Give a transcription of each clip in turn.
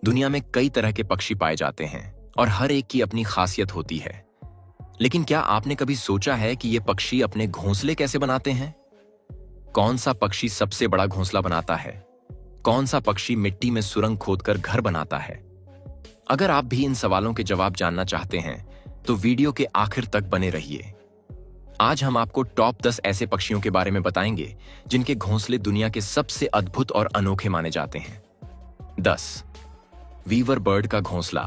दुनिया में कई तरह के पक्षी पाए जाते हैं और हर एक की अपनी खासियत होती है। लेकिन क्या आपने कभी सोचा है कि ये पक्षी अपने घोंसले कैसे बनाते हैं? कौन सा पक्षी सबसे बड़ा घोंसला बनाता है? कौन सा पक्षी मिट्टी में सुरंग खोदकर घर बनाता है? अगर आप भी इन सवालों के जवाब जानना चाहते हैं तो वीडियो के आखिर तक बने रहिए। आज हम आपको टॉप 10 ऐसे पक्षियों के बारे में बताएंगे जिनके घोंसले दुनिया के सबसे अद्भुत और अनोखे माने जाते हैं। 10. वीवर बर्ड का घोंसला।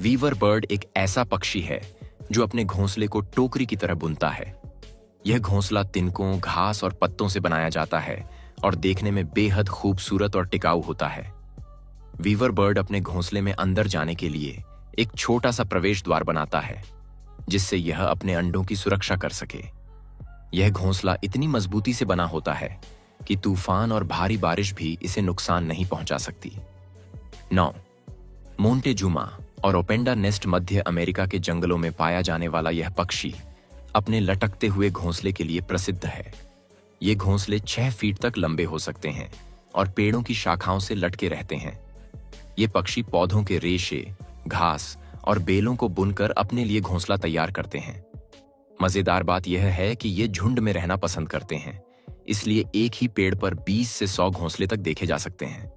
वीवर बर्ड एक ऐसा पक्षी है जो अपने घोंसले को टोकरी की तरह बुनता है। यह घोंसला तिनकों, घास और पत्तों से बनाया जाता है और देखने में बेहद खूबसूरत और टिकाऊ होता है। वीवर बर्ड अपने घोंसले में अंदर जाने के लिए एक छोटा सा प्रवेश द्वार बनाता है जिससे यह अपने अंडों की सुरक्षा कर सके। यह घोंसला इतनी मजबूती से बना होता है कि तूफान और भारी बारिश भी इसे नुकसान नहीं पहुंचा सकती। 9. मोंटेजुमा और ओपेंडा नेस्ट मध्य अमेरिका के जंगलों में पाया जाने वाला यह पक्षी अपने लटकते हुए घोंसले के लिए प्रसिद्ध है। ये घोंसले 6 फीट तक लंबे हो सकते हैं और पेड़ों की शाखाओं से लटके रहते हैं। ये पक्षी पौधों के रेशे, घास और बेलों को बुनकर अपने लिए घोंसला तैयार करते हैं। मजेदार बात यह है कि ये झुंड में रहना पसंद करते हैं, इसलिए एक ही पेड़ पर 20 से 100 घोंसले तक देखे जा सकते हैं।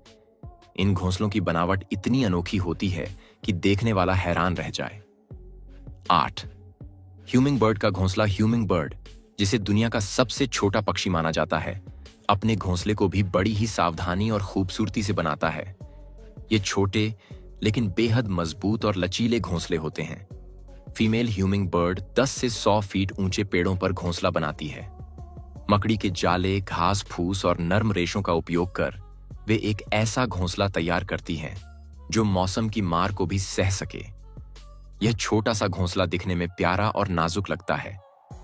इन घोंसलों की बनावट इतनी अनोखी होती है कि देखने वाला हैरान रह जाए। 8. ह्यूमिंग बर्ड का घोंसला। ह्यूमिंग बर्ड, जिसे दुनिया का सबसे छोटा पक्षी माना जाता है, अपने घोंसले को भी बड़ी ही सावधानी और खूबसूरती से बनाता है। ये छोटे लेकिन बेहद मजबूत और लचीले घोंसले होते हैं। फीमेल ह्यूमिंग बर्ड 10 से 100 फीट ऊंचे पेड़ों पर घोंसला बनाती है। मकड़ी के जाले, घास फूस और नर्म रेशों का उपयोग कर वे एक ऐसा घोंसला तैयार करती हैं जो मौसम की मार को भी सह सके। यह छोटा सा घोंसला दिखने में प्यारा और नाजुक लगता है,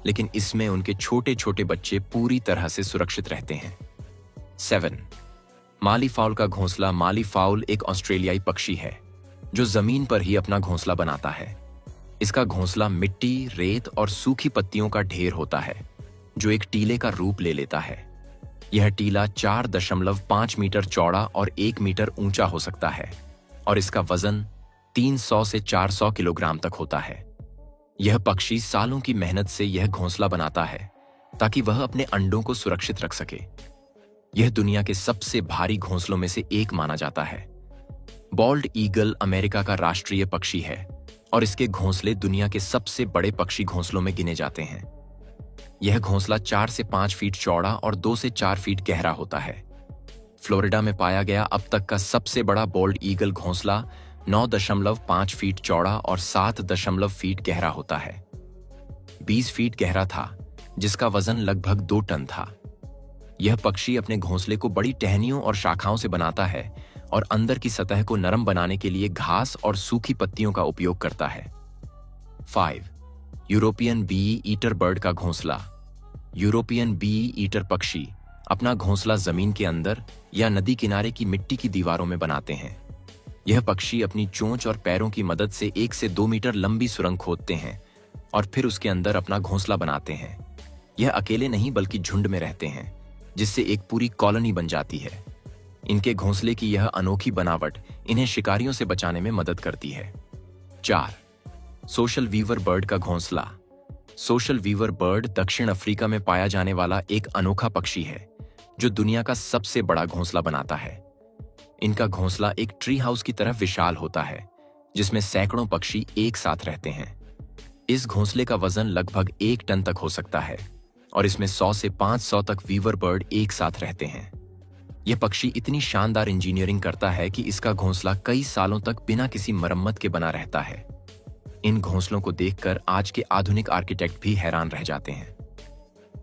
लेकिन इसमें उनके छोटे छोटे बच्चे पूरी तरह से सुरक्षित रहते हैं। 7. माली फाउल का घोंसला। माली फाउल एक ऑस्ट्रेलियाई पक्षी है जो जमीन पर ही अपना घोंसला बनाता है। इसका घोंसला मिट्टी, रेत और सूखी पत्तियों का ढेर होता है जो एक टीले का रूप ले लेता है। यह टीला 4.5 मीटर चौड़ा और 1 मीटर ऊंचा हो सकता है और इसका वजन 300 से 400 किलोग्राम तक होता है। यह पक्षी सालों की मेहनत से यह घोंसला बनाता है ताकि वह अपने अंडों को सुरक्षित रख सके। यह दुनिया के सबसे भारी घोंसलों में से एक माना जाता है। बॉल्ड ईगल अमेरिका का राष्ट्रीय पक्षी है और इसके घोंसले दुनिया के सबसे बड़े पक्षी घोंसलों में गिने जाते हैं। यह घोंसला 4 से 5 फीट चौड़ा और 2 से 4 फीट गहरा होता है। फ्लोरिडा में पाया गया अब तक का सबसे बड़ा बॉल्ड ईगल घोंसला 9.5 फीट चौड़ा और 7 फीट गहरा होता है। 20 फीट गहरा था, जिसका वजन लगभग 2 टन था। यह पक्षी अपने घोंसले को बड़ी टहनियों और शाखाओं से बनाता है और अंदर की सतह को नरम बनाने के लिए घास और सूखी पत्तियों का उपयोग करता है। 5. यूरोपियन बी ईटर बर्ड का घोंसला। यूरोपियन बी ईटर पक्षी अपना घोंसला जमीन के अंदर या नदी किनारे की मिट्टी की दीवारों में बनाते हैं। यह पक्षी अपनी चोंच और पैरों की मदद से 1 से 2 मीटर लंबी सुरंग खोदते हैं और फिर उसके अंदर अपना घोंसला बनाते हैं। यह अकेले नहीं बल्कि झुंड में रहते हैं, जिससे एक पूरी कॉलोनी बन जाती है। इनके घोंसले की यह अनोखी बनावट इन्हें शिकारियों से बचाने में मदद करती है। 4. सोशल वीवर बर्ड का घोंसला। सोशल वीवर बर्ड दक्षिण अफ्रीका में पाया जाने वाला एक अनोखा पक्षी है जो दुनिया का सबसे बड़ा घोंसला बनाता है। इनका घोंसला एक ट्री हाउस की तरह विशाल होता है जिसमें सैकड़ों पक्षी एक साथ रहते हैं। इस घोंसले का वजन लगभग 1 टन तक हो सकता है और इसमें 100 से 500 तक वीवर बर्ड एक साथ रहते हैं। यह पक्षी इतनी शानदार इंजीनियरिंग करता है कि इसका घोंसला कई सालों तक बिना किसी मरम्मत के बना रहता है। इन घोंसलों को देखकर आज के आधुनिक आर्किटेक्ट भी हैरान रह जाते हैं।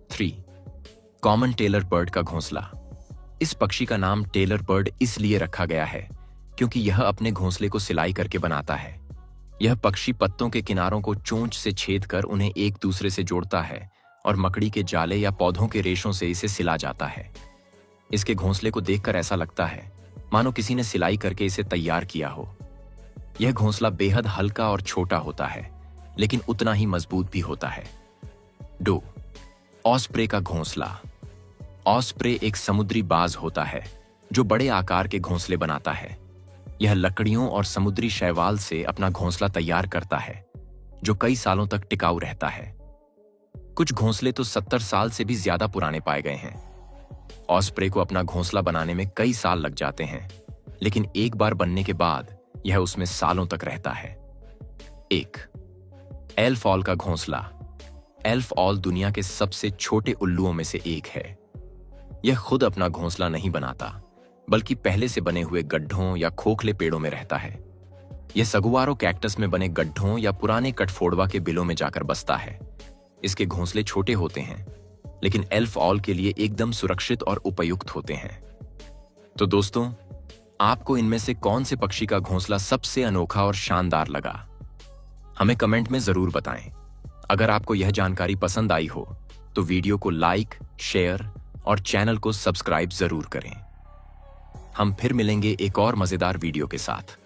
3. कॉमन टेलर बर्ड का घोंसला। इस पक्षी का नाम टेलर बर्ड इसलिए रखा गया है क्योंकि यह अपने घोंसले को सिलाई करके बनाता है। यह पक्षी पत्तों के किनारों को चोंच से छेद कर उन्हें एक दूसरे से जोड़ता है और मकड़ी के जाले या पौधों के रेशों से इसे सिला जाता है। इसके घोंसले को देखकर ऐसा लगता है मानो किसी ने सिलाई करके इसे तैयार किया हो। यह घोंसला बेहद हल्का और छोटा होता है, लेकिन उतना ही मजबूत भी होता है। 2. ऑस्प्रे का घोंसला। ऑस्प्रे एक समुद्री बाज होता है जो बड़े आकार के घोंसले बनाता है। यह लकड़ियों और समुद्री शैवाल से अपना घोंसला तैयार करता है, जो कई सालों तक टिकाऊ रहता है। कुछ घोंसले तो 70 साल से भी ज्यादा पुराने पाए गए हैं। ऑस्प्रे को अपना घोंसला बनाने में कई साल लग जाते हैं, लेकिन एक बार बनने के बाद यह उसमें सालों तक रहता है। 1. एल्फ ऑल का घोंसला। एल्फ ऑल दुनिया के सबसे छोटे उल्लुओं में से एक है। यह खुद अपना घोंसला नहीं बनाता, बल्कि पहले से बने हुए गड्ढों या खोखले पेड़ों में रहता है। यह सगुआरो कैक्टस में बने गड्ढों या पुराने कठफोड़वा के बिलों में जाकर बसता है। इसके घोंसले छोटे होते हैं, लेकिन एल्फ ऑल के लिए एकदम सुरक्षित और उपयुक्त होते हैं। तो दोस्तों, आपको इनमें से कौन से पक्षी का घोंसला सबसे अनोखा और शानदार लगा? हमें कमेंट में जरूर बताएं। अगर आपको यह जानकारी पसंद आई हो तो वीडियो को लाइक, शेयर और चैनल को सब्सक्राइब जरूर करें। हम फिर मिलेंगे एक और मजेदार वीडियो के साथ।